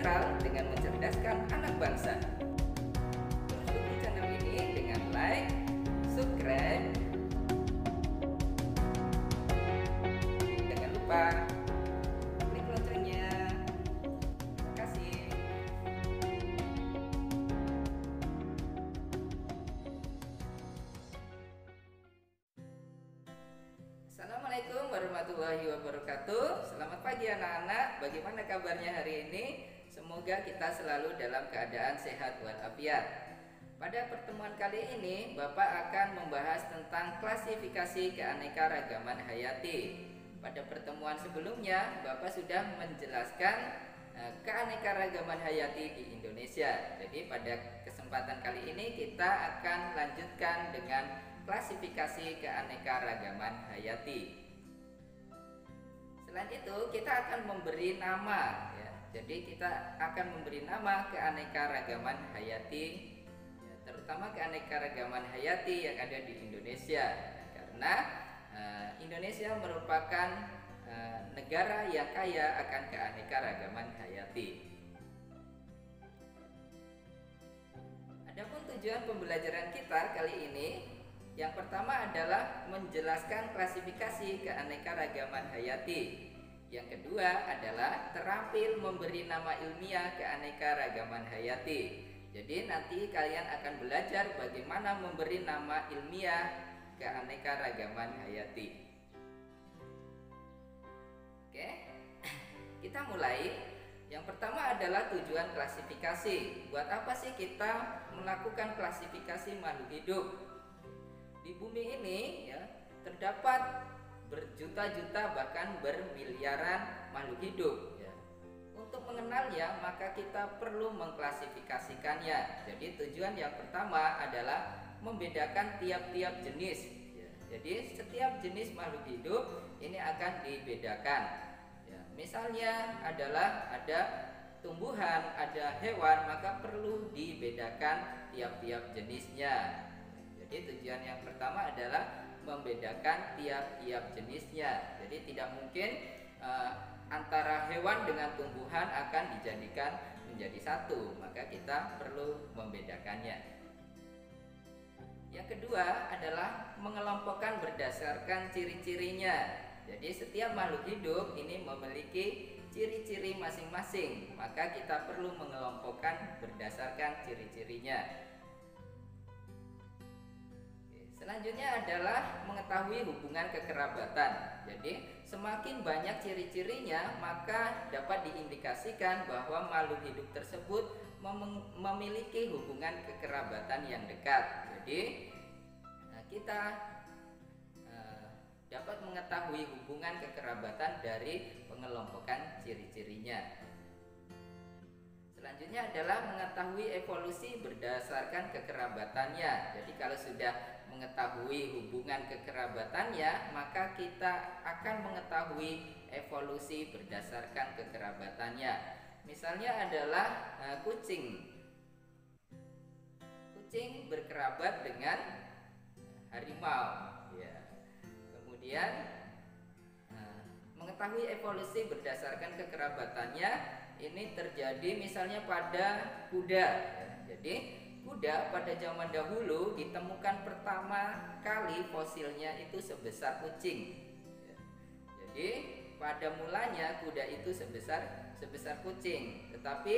netral dengan mencerdaskan anak bangsa. Terus dukung channel ini dengan like, subscribe, jangan lupa klik loncengnya. Terima kasih. Assalamualaikum warahmatullahi wabarakatuh. Selamat pagi anak-anak. Bagaimana kabarnya hari ini? Semoga kita selalu dalam keadaan sehat walafiat. Pada pertemuan kali ini, Bapak akan membahas tentang klasifikasi keanekaragaman hayati. Pada pertemuan sebelumnya, Bapak sudah menjelaskan keanekaragaman hayati di Indonesia. Jadi pada kesempatan kali ini kita akan lanjutkan dengan klasifikasi keanekaragaman hayati. Selain itu kita akan memberi nama ya. Jadi kita akan memberi nama keanekaragaman hayati ya, terutama keanekaragaman hayati yang ada di Indonesia karena Indonesia merupakan negara yang kaya akan keanekaragaman hayati. Adapun tujuan pembelajaran kita kali ini, yang pertama adalah menjelaskan klasifikasi keanekaragaman hayati. Yang kedua adalah terampil memberi nama ilmiah keanekaragaman hayati. Jadi nanti kalian akan belajar bagaimana memberi nama ilmiah keanekaragaman hayati. Oke, kita mulai. Yang pertama adalah tujuan klasifikasi. Buat apa sih kita melakukan klasifikasi makhluk hidup? Di bumi ini ya terdapat berjuta-juta bahkan bermiliaran makhluk hidup ya. Untuk mengenalnya maka kita perlu mengklasifikasikannya. Jadi tujuan yang pertama adalah membedakan tiap-tiap jenis ya. Jadi setiap jenis makhluk hidup ini akan dibedakan ya. Misalnya adalah ada tumbuhan, ada hewan, maka perlu dibedakan tiap-tiap jenisnya. Jadi tujuan yang pertama adalah membedakan tiap-tiap jenisnya. Jadi tidak mungkin antara hewan dengan tumbuhan akan dijadikan menjadi satu, maka kita perlu membedakannya. Yang kedua adalah mengelompokkan berdasarkan ciri-cirinya. Jadi setiap makhluk hidup ini memiliki ciri-ciri masing-masing, maka kita perlu mengelompokkan berdasarkan ciri-cirinya. Selanjutnya adalah mengetahui hubungan kekerabatan. Jadi semakin banyak ciri-cirinya maka dapat diindikasikan bahwa makhluk hidup tersebut memiliki hubungan kekerabatan yang dekat. Jadi kita dapat mengetahui hubungan kekerabatan dari pengelompokan ciri-cirinya. Selanjutnya adalah mengetahui evolusi berdasarkan kekerabatannya. Jadi kalau sudah mengetahui hubungan kekerabatannya, maka kita akan mengetahui evolusi berdasarkan kekerabatannya. Misalnya adalah kucing. Kucing berkerabat dengan harimau. Ya. Kemudian mengetahui evolusi berdasarkan kekerabatannya ini terjadi misalnya pada kuda. Jadi kuda pada zaman dahulu ditemukan pertama kali fosilnya itu sebesar kucing. Jadi pada mulanya kuda itu sebesar kucing, tetapi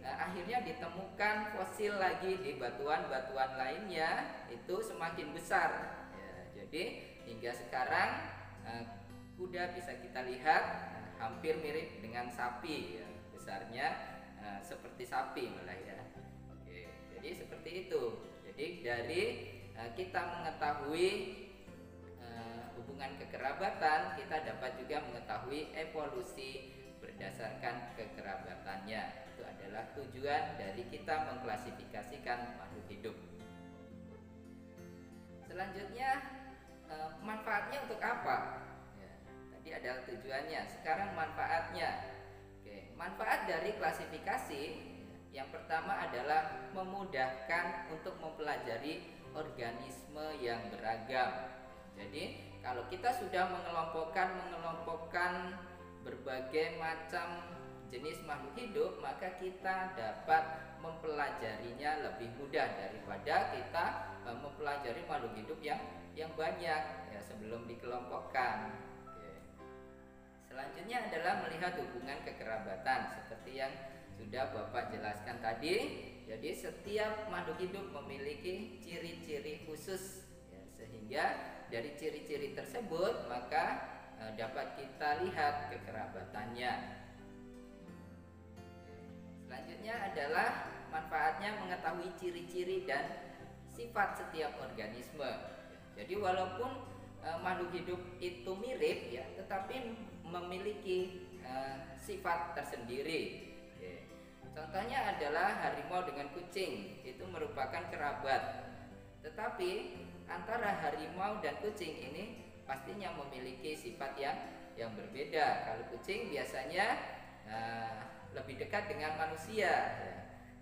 akhirnya ditemukan fosil lagi di batuan-batuan lainnya itu semakin besar. Jadi hingga sekarang kuda bisa kita lihat hampir mirip dengan sapi ya. Besarnya seperti sapi malah ya. Oke, jadi seperti itu. Jadi dari kita mengetahui hubungan kekerabatan, kita dapat juga mengetahui evolusi berdasarkan kekerabatannya. Itu adalah tujuan dari kita mengklasifikasikan makhluk hidup. Selanjutnya manfaatnya untuk apa? Ya, tadi adalah tujuannya. Sekarang manfaatnya. Oke, manfaat dari klasifikasi yang pertama adalah memudahkan untuk mempelajari organisme yang beragam. Jadi kalau kita sudah mengelompokkan berbagai macam jenis makhluk hidup, maka kita dapat mempelajarinya lebih mudah daripada kita mempelajari makhluk hidup yang banyak ya sebelum dikelompokkan. Oke. Selanjutnya adalah melihat hubungan kekerabatan seperti yang sudah Bapak jelaskan tadi. Jadi setiap makhluk hidup memiliki ciri-ciri khusus ya, sehingga dari ciri-ciri tersebut maka dapat kita lihat kekerabatannya. Selanjutnya adalah manfaatnya mengetahui ciri-ciri dan sifat setiap organisme. Jadi walaupun makhluk hidup itu mirip ya, tetapi memiliki sifat tersendiri. Contohnya adalah harimau dengan kucing, itu merupakan kerabat. Tetapi antara harimau dan kucing ini pastinya memiliki sifat yang berbeda. Kalau kucing biasanya lebih dekat dengan manusia ya.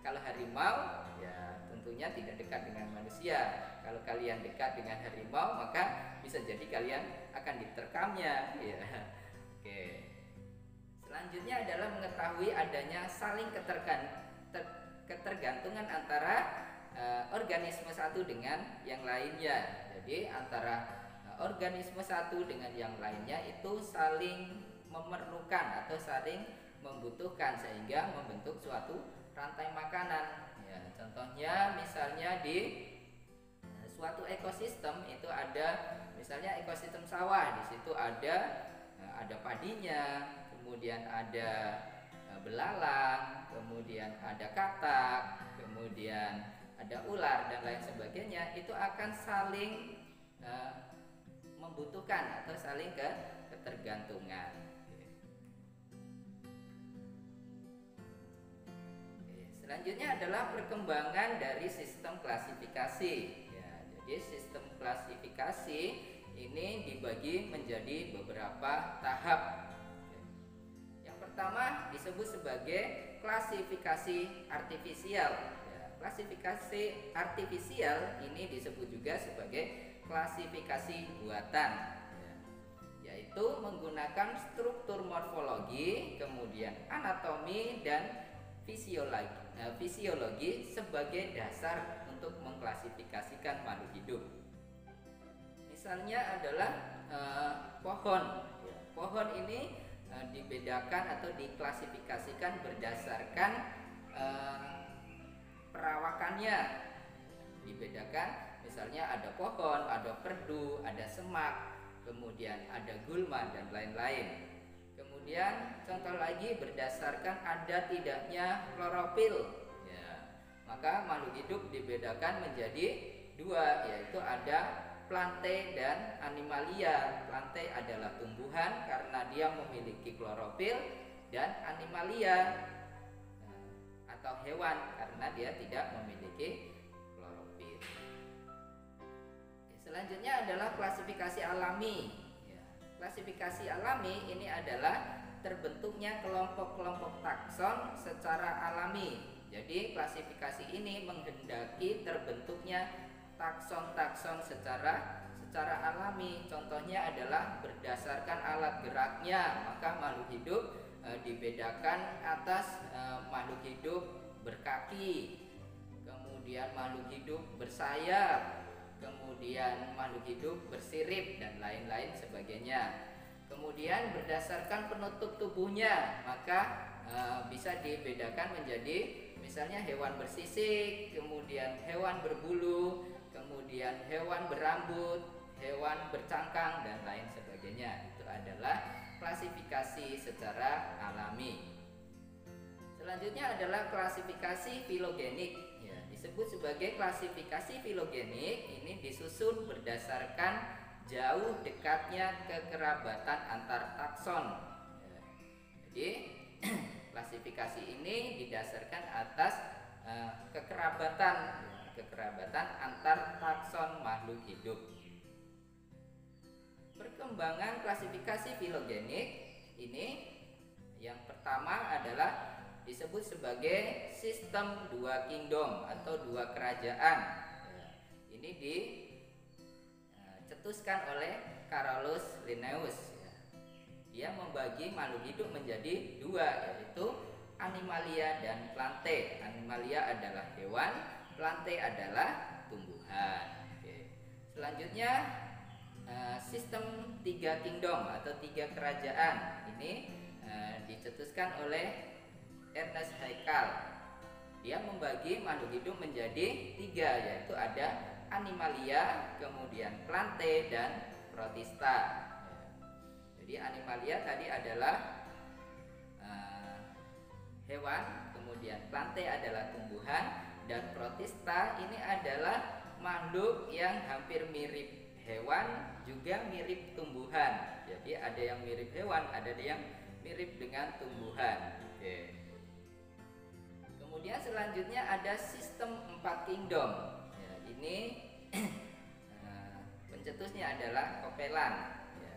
Kalau harimau ya tentunya tidak dekat dengan manusia. Kalau kalian dekat dengan harimau maka bisa jadi kalian akan diterkamnya ya. Oke. Selanjutnya adalah mengetahui adanya saling ketergantungan antara organisme satu dengan yang lainnya. Jadi antara organisme satu dengan yang lainnya itu saling memerlukan atau saling membutuhkan sehingga membentuk suatu rantai makanan ya, contohnya misalnya di suatu ekosistem itu ada misalnya ekosistem sawah, di situ ada padinya, kemudian ada belalang, kemudian ada katak, kemudian ada ular dan lain sebagainya, itu akan saling membutuhkan atau saling ketergantungan. Selanjutnya adalah perkembangan dari sistem klasifikasi. Ya, jadi sistem klasifikasi ini dibagi menjadi beberapa tahap. Yang pertama disebut sebagai klasifikasi artifisial. Ya, klasifikasi artifisial ini disebut juga sebagai klasifikasi buatan. Ya, yaitu menggunakan struktur morfologi, kemudian anatomi dan fisiologi sebagai dasar untuk mengklasifikasikan makhluk hidup. Misalnya adalah pohon. Pohon ini dibedakan atau diklasifikasikan berdasarkan perawakannya. Dibedakan, misalnya ada pohon, ada perdu, ada semak, kemudian ada gulma dan lain-lain. Kemudian contoh lagi berdasarkan ada tidaknya klorofil ya, maka makhluk hidup dibedakan menjadi dua, yaitu ada plante dan animalia. Plante adalah tumbuhan karena dia memiliki klorofil, dan animalia atau hewan karena dia tidak memiliki klorofil. Selanjutnya adalah klasifikasi alami. Klasifikasi alami ini adalah terbentuknya kelompok-kelompok takson secara alami. Jadi klasifikasi ini menghendaki terbentuknya takson-takson secara alami. Contohnya adalah berdasarkan alat geraknya, maka makhluk hidup dibedakan atas makhluk hidup berkaki, kemudian makhluk hidup bersayap, kemudian makhluk hidup bersirip dan lain-lain sebagainya. Kemudian berdasarkan penutup tubuhnya, maka bisa dibedakan menjadi misalnya hewan bersisik, kemudian hewan berbulu, kemudian hewan berambut, hewan bercangkang dan lain sebagainya. Itu adalah klasifikasi secara alami. Selanjutnya adalah klasifikasi filogenik. Disebut sebagai klasifikasi filogenik, ini disusun berdasarkan jauh dekatnya kekerabatan antar takson. Jadi klasifikasi ini didasarkan atas kekerabatan antar takson makhluk hidup. Perkembangan klasifikasi filogenik ini yang pertama adalah disebut sebagai sistem dua kingdom atau dua kerajaan. Ini dicetuskan oleh Carolus Linnaeus. Dia membagi makhluk hidup menjadi dua, yaitu Animalia dan Plantae. Animalia adalah hewan, Plantae adalah tumbuhan. Oke. Selanjutnya sistem 3 kingdom atau 3 kerajaan ini dicetuskan oleh Ernest Haeckel. Dia membagi makhluk hidup menjadi 3, yaitu ada Animalia, kemudian Plantae dan Protista. Jadi Animalia tadi adalah hewan, kemudian Plantae adalah tumbuhan, dan Protista ini adalah makhluk yang hampir mirip hewan juga mirip tumbuhan. Jadi ada yang mirip hewan, ada yang mirip dengan tumbuhan. Oke. Kemudian selanjutnya ada sistem 4 kingdom. Ya, ini pencetusnya adalah Copeland. Ya,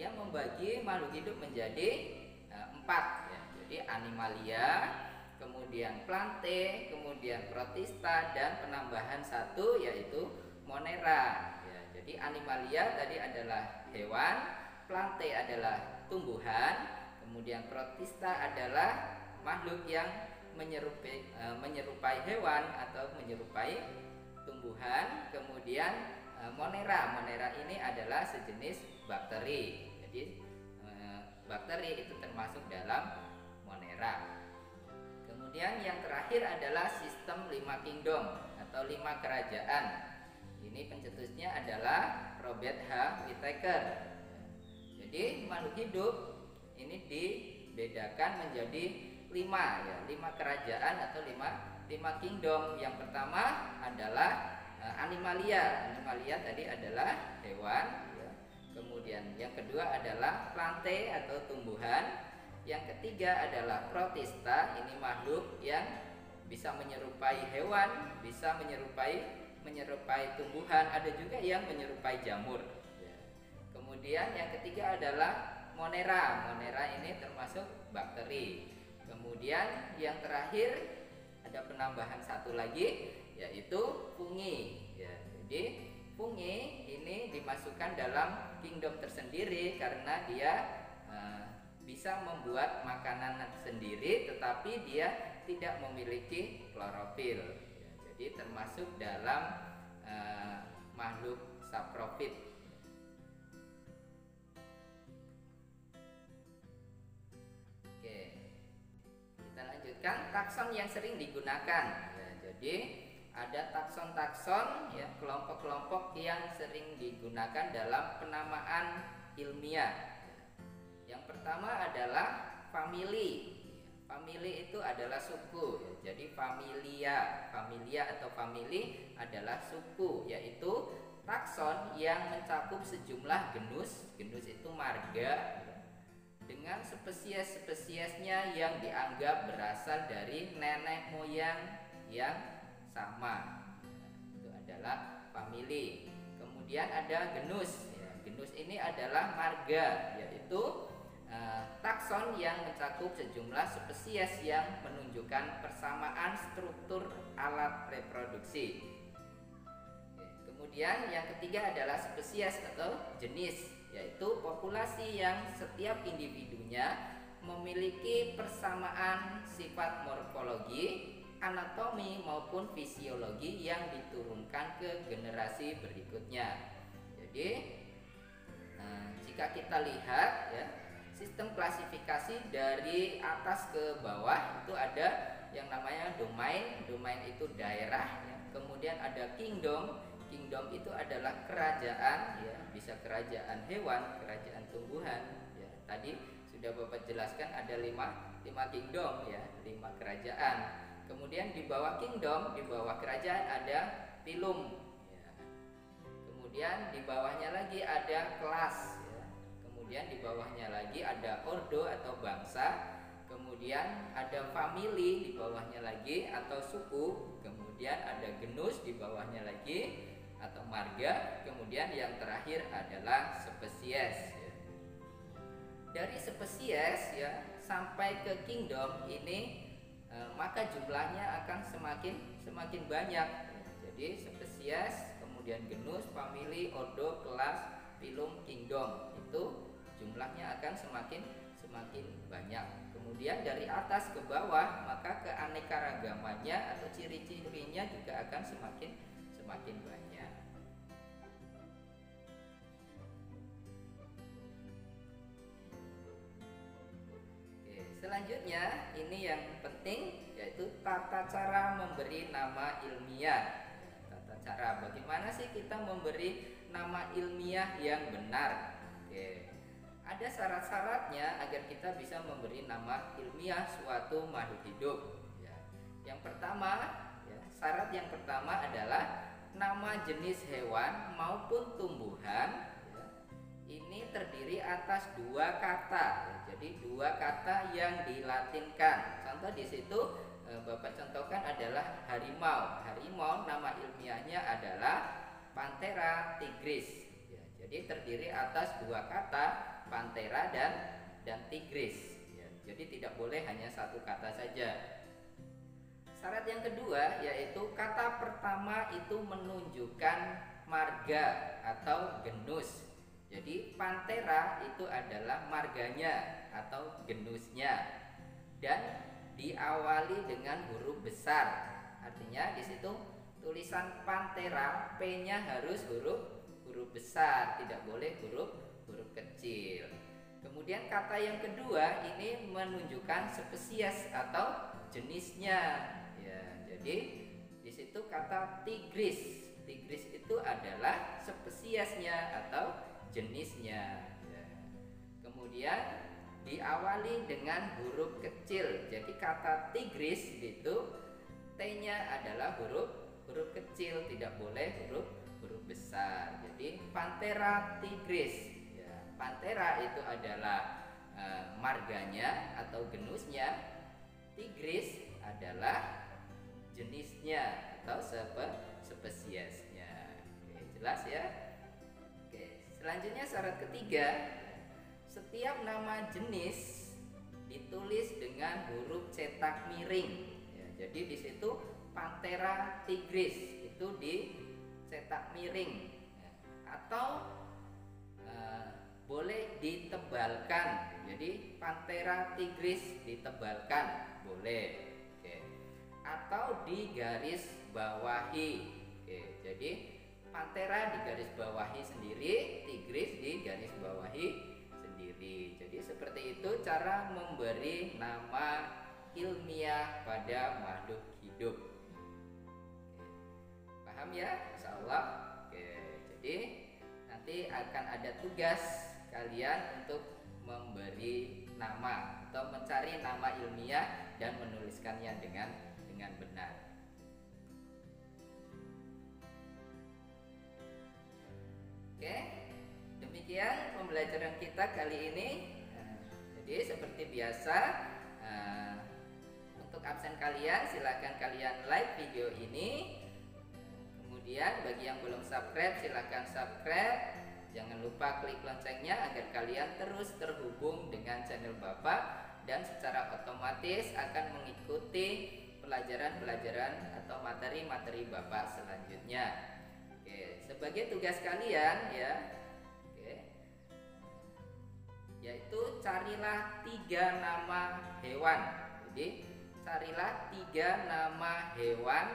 yang membagi makhluk hidup menjadi 4. Ya. Jadi Animalia, kemudian Plantae, kemudian Protista, dan penambahan 1 yaitu Monera. Ya, jadi Animalia tadi adalah hewan, Plantae adalah tumbuhan, kemudian Protista adalah makhluk yang menyerupai hewan atau menyerupai tumbuhan, kemudian Monera ini adalah sejenis bakteri. Jadi bakteri itu termasuk dalam Monera. Kemudian yang terakhir adalah sistem 5 kingdom atau 5 kerajaan. Ini pencetusnya adalah Robert H. Whittaker. Jadi makhluk hidup ini dibedakan menjadi 5 ya, 5 kerajaan atau 5 kingdom. Yang pertama adalah Animalia. Animalia tadi adalah hewan ya. Kemudian yang kedua adalah Plantae atau tumbuhan. Yang ketiga adalah Protista, ini makhluk yang bisa menyerupai hewan, bisa menyerupai tumbuhan, ada juga yang menyerupai jamur ya. Kemudian yang ketiga adalah Monera. Monera ini termasuk bakteri. Kemudian yang terakhir ada penambahan 1 lagi yaitu fungi ya. Jadi fungi ini dimasukkan dalam kingdom tersendiri karena dia bisa membuat makanan sendiri tetapi dia tidak memiliki klorofil ya. Jadi termasuk dalam makhluk saprofit. Lanjutkan takson yang sering digunakan ya, jadi ada takson-takson ya, kelompok-kelompok yang sering digunakan dalam penamaan ilmiah. Yang pertama adalah famili. Famili itu adalah suku ya. Jadi familia atau famili adalah suku, yaitu takson yang mencakup sejumlah genus itu marga dengan spesies-spesiesnya yang dianggap berasal dari nenek moyang yang sama. Itu adalah famili. Kemudian ada genus ya. Genus ini adalah marga, yaitu takson yang mencakup sejumlah spesies yang menunjukkan persamaan struktur alat reproduksi. Kemudian yang ketiga adalah spesies atau jenis, yaitu populasi yang setiap individunya memiliki persamaan sifat morfologi, anatomi maupun fisiologi yang diturunkan ke generasi berikutnya. Jadi jika kita lihat ya, sistem klasifikasi dari atas ke bawah itu ada yang namanya domain. Domain itu daerah ya. Kemudian ada kingdom. Kingdom itu adalah kerajaan ya, bisa kerajaan hewan, kerajaan tumbuhan ya. Tadi sudah Bapak jelaskan ada 5 kingdom ya, 5 kerajaan. Kemudian di bawah kingdom, di bawah kerajaan ada phylum ya. Kemudian di bawahnya lagi ada kelas ya. Kemudian di bawahnya lagi ada ordo atau bangsa. Kemudian ada famili di bawahnya lagi atau suku. Kemudian ada genus di bawahnya lagi atau marga. Kemudian yang terakhir adalah spesies ya. Dari spesies ya sampai ke kingdom ini maka jumlahnya akan semakin banyak ya. Jadi spesies, kemudian genus, famili, ordo, kelas, phylum, kingdom itu jumlahnya akan semakin banyak. kemudian dari atas ke bawah, maka keanekaragamannya atau ciri-cirinya juga akan semakin banyak. Oke, selanjutnya ini yang penting, yaitu tata cara memberi nama ilmiah. Tata cara bagaimana sih kita memberi nama ilmiah yang benar. Oke, ada syarat-syaratnya agar kita bisa memberi nama ilmiah suatu makhluk hidup. Ya. Yang pertama, ya, syarat yang pertama adalah nama jenis hewan maupun tumbuhan, ya, ini terdiri atas dua kata. Ya. Jadi dua kata yang dilatinkan. Contoh di situ Bapak contohkan adalah harimau. Harimau nama ilmiahnya adalah Panthera tigris. Ya, jadi terdiri atas dua kata, Panthera dan tigris. Ya, jadi tidak boleh hanya satu kata saja. Syarat yang kedua yaitu kata pertama itu menunjukkan marga atau genus. Jadi Panthera itu adalah marganya atau genusnya dan diawali dengan huruf besar. Artinya di situ tulisan Panthera P-nya harus huruf besar, tidak boleh huruf kecil. Kemudian kata yang kedua ini menunjukkan spesies atau jenisnya. Ya, jadi di situ kata tigris. Tigris itu adalah spesiesnya atau jenisnya. Ya. Kemudian diawali dengan huruf kecil. Jadi kata tigris itu T-nya adalah huruf kecil, tidak boleh huruf besar. Jadi Panthera tigris. Ya, Panthera itu adalah marganya atau genusnya. Tigris adalah jenisnya atau spesiesnya. Oke, jelas ya? Oke, selanjutnya syarat ketiga, setiap nama jenis ditulis dengan huruf cetak miring. Ya, jadi di situ Panthera tigris itu dicetak miring, ya, atau boleh ditebalkan. Jadi Panthera tigris ditebalkan boleh. Oke. Atau digaris bawahi. Oke, jadi Panthera digaris bawahi sendiri, tigris digaris bawahi sendiri. Jadi seperti itu cara memberi nama ilmiah pada makhluk hidup. Oke. Paham ya? Insyaallah. Oke, jadi nanti akan ada tugas kalian untuk memberi nama atau mencari nama ilmiah dan menuliskannya dengan benar. Oke, demikian pembelajaran kita kali ini. Jadi seperti biasa, untuk absen kalian silakan kalian like video ini. Kemudian bagi yang belum subscribe silakan subscribe. Jangan lupa klik loncengnya agar kalian terus terhubung dengan channel Bapak dan secara otomatis akan mengikuti pelajaran-pelajaran atau materi-materi Bapak selanjutnya. Oke, sebagai tugas kalian ya, oke, yaitu carilah 3 nama hewan. Jadi carilah 3 nama hewan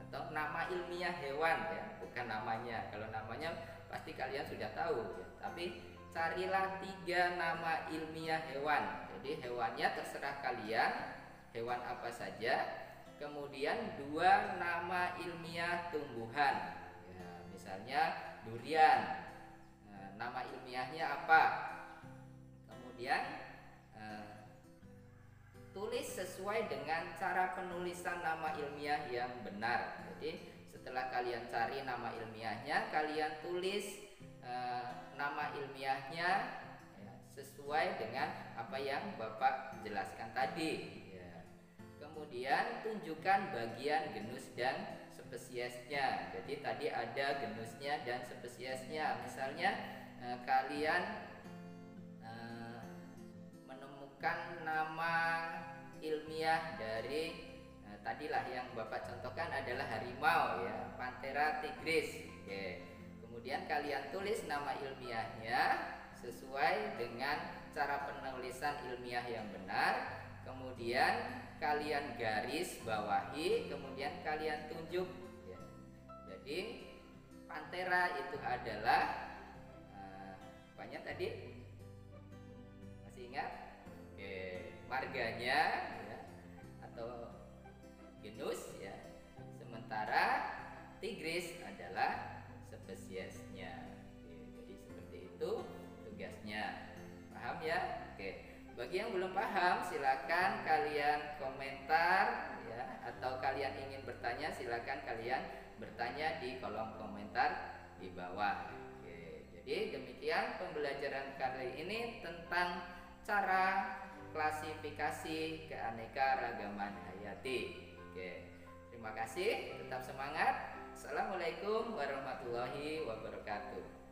atau nama ilmiah hewan ya, bukan namanya. Kalau namanya pasti kalian sudah tahu ya, tapi carilah 3 nama ilmiah hewan. Jadi hewannya terserah kalian, hewan apa saja. Kemudian 2 nama ilmiah tumbuhan ya, misalnya durian. Nama ilmiahnya apa? Kemudian tulis sesuai dengan cara penulisan nama ilmiah yang benar. Jadi setelah kalian cari nama ilmiahnya, kalian tulis nama ilmiahnya ya, sesuai dengan apa yang Bapak jelaskan tadi ya. Kemudian tunjukkan bagian genus dan spesiesnya. Jadi tadi ada genusnya dan spesiesnya. Misalnya kalian menemukan nama ilmiah dari tadilah yang Bapak contohkan adalah harimau ya, Panthera tigris. Oke. Kemudian kalian tulis nama ilmiahnya sesuai dengan cara penulisan ilmiah yang benar. kemudian kalian garis bawahi, kemudian kalian tunjuk ya. Jadi Panthera itu adalah banyak tadi, masih ingat? Oke, marganya ya, atau genus ya. Sementara tigris adalah spesiesnya. Oke, jadi seperti itu tugasnya. Paham ya? Oke. Bagi yang belum paham, silakan kalian komentar ya, atau kalian ingin bertanya, silakan kalian bertanya di kolom komentar di bawah. Oke, jadi demikian pembelajaran kali ini tentang cara klasifikasi keanekaragaman hayati. Oke, terima kasih, tetap semangat. Assalamualaikum warahmatullahi wabarakatuh.